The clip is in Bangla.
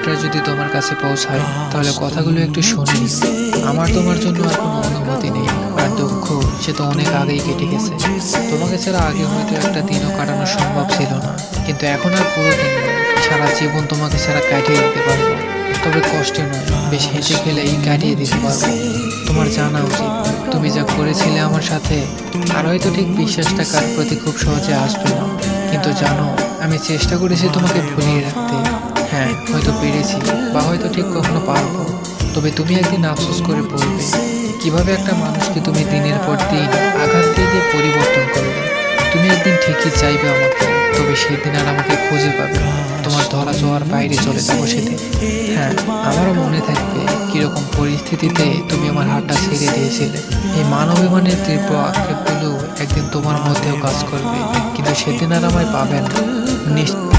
লেটারটা যদি তোমার কাছে পৌঁছায় তাহলে কথাগুলো একটু শুনে নিও। আমার তোমার জন্য আর কোনো অনুমতি নেই, আর দুঃখ সে তো অনেক আগেই কেটে গেছে। তোমাকে ছাড়া আগে হয়তো একটা দিনও কাটানো সম্ভব ছিল না, কিন্তু এখন আর পুরো দিন নয়, সারা জীবন তোমাকে ছাড়া কাটিয়ে দিতে পারবো। তবে কষ্টে নয়, বেশ হেসে খেলেই কাটিয়ে দিতে পারবো। তোমার জানা উচিত তুমি যা করেছিলে আমার সাথে, আর হয়তো ঠিক বিশ্বাসটা কার প্রতি খুব সহজে আসবে না, কিন্তু জানো আমি চেষ্টা করেছি তোমাকে ভুলিয়ে রাখতে। হ্যাঁ, হয়তো পেরেছি, বা হয়তো ঠিক কখনো পারবো। তবে তুমি একদিন আফসোস করে বলবে কিভাবে একটা মানুষকে তুমি দিনের পর দিন আঘাত দিয়ে দিয়ে পরিবর্তন করলে। তুমি একদিন ঠিকই চাইবে আমাকে, তবে সেদিন আর আমাকে খুঁজে পাবে না। তোমার ধরা ছোঁয়ার বাইরে চলে যাবো সেদিন। হ্যাঁ, আমারও মনে থাকবে কিরকম পরিস্থিতিতে তুমি আমার হাতটা ছেড়ে দিয়েছিলে। এই মানবিমানের তীব্র আক্ষেপগুলো একদিন তোমার মধ্যেও কাজ করবে, কিন্তু সেদিন আর আমায় পাবে না। নিশ্চিত